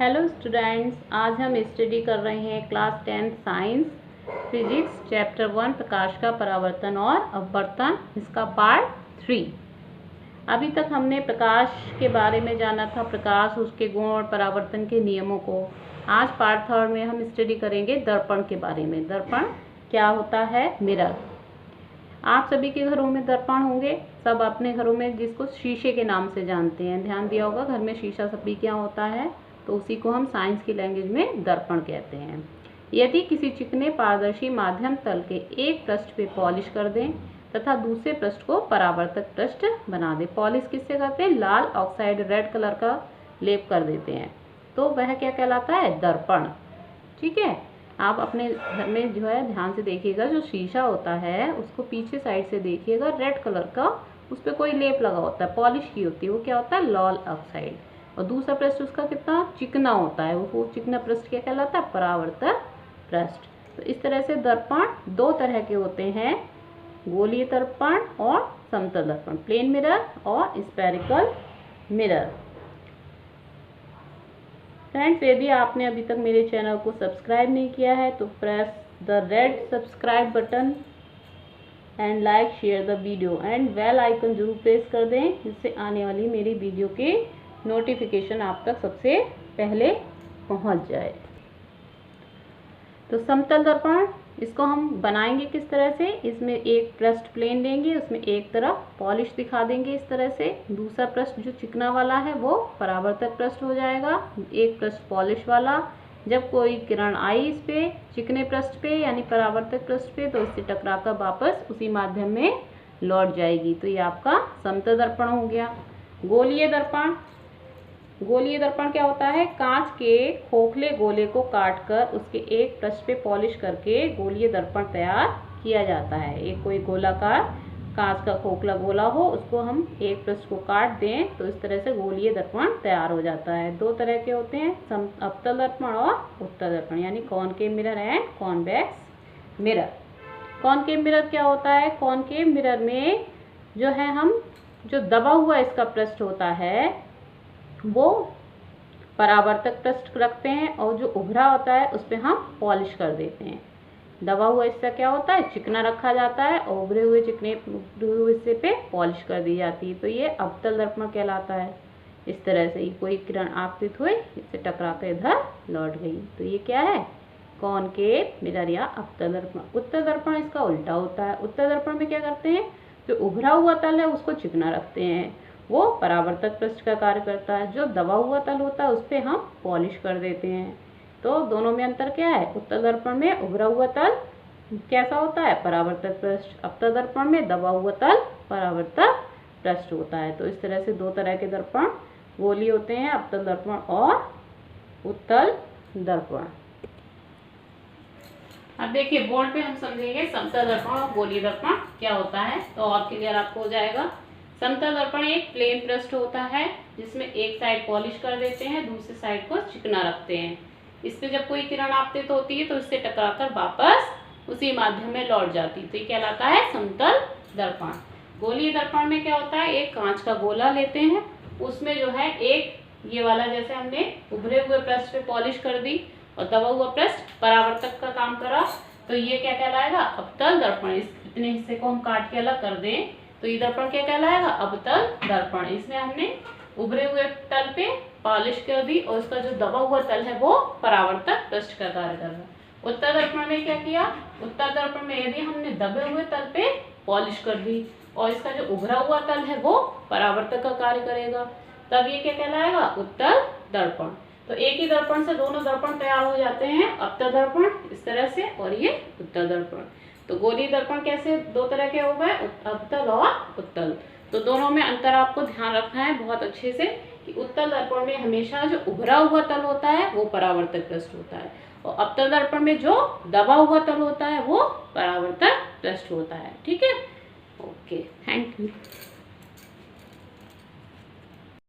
Hello students, आज हम study कर रहे हैं क्लास 10 साइंस फिजिक्स चैप्टर 1 प्रकाश का परावर्तन और अपवर्तन, इसका पार्ट 3। अभी तक हमने प्रकाश के बारे में जाना था, प्रकाश, उसके गुण और परावर्तन के नियमों को। आज पार्ट 3 में हम स्टडी करेंगे दर्पण के बारे में। दर्पण क्या होता है? मिरर। आप सभी के घरों में दर्पण होंगे, सब अपने घरों में जिसको शीशे के नाम से जानते हैं। ध्यान दिया होगा, घर में शीशा सभी क्या होता है, तो उसी को हम साइंस की लैंग्वेज में दर्पण कहते हैं। यदि किसी चिकने पारदर्शी माध्यम तल के एक पृष्ठ पे पॉलिश कर दें तथा दूसरे पृष्ठ को परावर्तक पृष्ठ बना दें। पॉलिश किससे करते हैं? लाल ऑक्साइड, रेड कलर का लेप कर देते हैं, तो वह क्या कहलाता है? दर्पण। ठीक है, आप अपने घर में जो है ध्यान से देखिएगा, जो शीशा होता है उसको पीछे साइड से देखिएगा, रेड कलर का उस पर कोई लेप लगा होता है, पॉलिश की होती है, वो क्या होता है? लाल ऑक्साइड। और दूसरा पृष्ठ उसका कितना चिकना होता है, वो चिकना पृष्ठ क्या कहलाता है? परावर्तक पृष्ठ। तो इस तरह से दर्पण दो तरह के होते हैं, गोलीय दर्पण और समतल दर्पण, प्लेन मिरर और स्फेरिकल मिरर। फ्रेंड्स, यदि आपने अभी तक मेरे चैनल को सब्सक्राइब नहीं किया है तो press the red subscribe button and like share the video and bell icon जरूर प्रेस कर दें, जिससे आने वाली मेरी वीडियो के नोटिफिकेशन आप तक सबसे पहले पहुंच जाए। तो समतल दर्पण, इसको हम बनाएंगे किस तरह से? इसमें एक पृष्ठ प्लेन लेंगे, उसमें एक तरफ पॉलिश दिखा देंगे इस तरह से, दूसरा पृष्ठ जो चिकना वाला है वो परावर्तक पृष्ठ हो जाएगा, एक पृष्ठ पॉलिश वाला। जब कोई किरण आई इस पे चिकने पृष्ठ पे यानी परावर्तक पृष्ठ पे, तो इससे टकराकर वापस उसी माध्यम में लौट जाएगी। तो ये आपका समतल दर्पण हो गया। गोलीय दर्पण, गोलीय दर्पण क्या होता है? कांच के खोखले गोले को काटकर उसके एक पृष्ठ पे पॉलिश करके गोलीय दर्पण तैयार किया जाता है। एक कोई गोलाकार कांच का खोखला गोला हो, उसको हम एक पृष्ठ को काट दें तो इस तरह से गोलीय दर्पण तैयार हो जाता है। दो तरह के होते हैं, अवतल दर्पण और उत्तल दर्पण, यानी concave mirror and convex mirror. Concave mirror क्या होता है? कॉनकेव मिरर में जो है हम जो दबा हुआ इसका पृष्ठ होता है वो परावर्तक पृष्ठ रखते हैं और जो उभरा होता है उस पर हम पॉलिश कर देते हैं। दबा हुआ हिस्सा क्या होता है? चिकना रखा जाता है और उभरे हुए चिकने हुए हिस्से पे पॉलिश कर दी जाती है। तो ये अवतल दर्पण कहलाता है। इस तरह से कोई किरण आपतित हुई, इससे टकरा कर इधर लौट गई, तो ये क्या है? कॉनकेव मिरर या अवतल दर्पण। उत्तल दर्पण इसका उल्टा होता है। उत्तल दर्पण में क्या करते हैं? जो उभरा हुआ तल है उसको चिकना रखते हैं, वो परावर्तक पृष्ठ का कार्य करता है। जो दबा हुआ तल होता है उस पर हम पॉलिश कर देते हैं। तो दोनों में अंतर क्या है? उत्तल दर्पण में उभरा हुआ तल कैसा होता है? परावर्तक पृष्ठ। अवतल दर्पण में दबा हुआ तल परावर्तक पृष्ठ होता है। तो इस तरह से दो तरह के दर्पण गोलीय होते हैं, अवतल दर्पण और उत्तल दर्पण। अब देखिए बोर्ड पे हम समझेंगे समतल दर्पण और गोलीय दर्पण क्या होता है, तो और क्लियर आपको हो जाएगा। समतल दर्पण एक प्लेन पृष्ठ होता है जिसमें एक साइड पॉलिश कर देते हैं, दूसरे साइड को चिकना रखते हैं। इस पे जब कोई किरण आपतित होती है तो इससे टकराकर वापस उसी माध्यम में लौट जाती है, तो ये कहलाता है समतल दर्पण। गोलीय दर्पण में क्या होता है? एक कांच का गोला लेते हैं, उसमें जो है एक ये वाला, जैसे हमने उभरे हुए पृष्ठ पे पॉलिश कर दी और दबा हुआ पृष्ठ परावर्तक का काम करा, तो ये क्या कहलाएगा? अवतल दर्पण। इस इतने हिस्से को हम काट के अलग कर दें तो ये दर्पण क्या कहलाएगा? अवतल दर्पण। इसमें हमने उभरे हुए तल पे पॉलिश कर दी और उसका जो दबा हुआ तल है वो परावर्तक पृष्ठ का कार्य कर रहा है। उत्तल दर्पण में क्या किया? उत्तल दर्पण में यदि हमने दबे हुए तल पे पॉलिश कर दी और इसका जो उभरा हुआ तल है वो परावर्तक का कार्य करेगा, तब ये क्या कहलाएगा? उत्तल दर्पण। तो एक ही दर्पण से दोनों दर्पण तैयार हो जाते हैं, अवतल दर्पण इस तरह से और ये उत्तल दर्पण। तो गोलीय दर्पण कैसे? दो तरह के हो गए, अवतल और उत्तल। तो दोनों में अंतर आपको ध्यान रखना है बहुत अच्छे से कि उत्तल दर्पण में हमेशा जो उभरा हुआ तल होता है वो परावर्तक पृष्ठ होता है और अवतल दर्पण में जो दबा हुआ तल होता है वो परावर्तक पृष्ठ होता है। ठीक है, ओके, थैंक यू।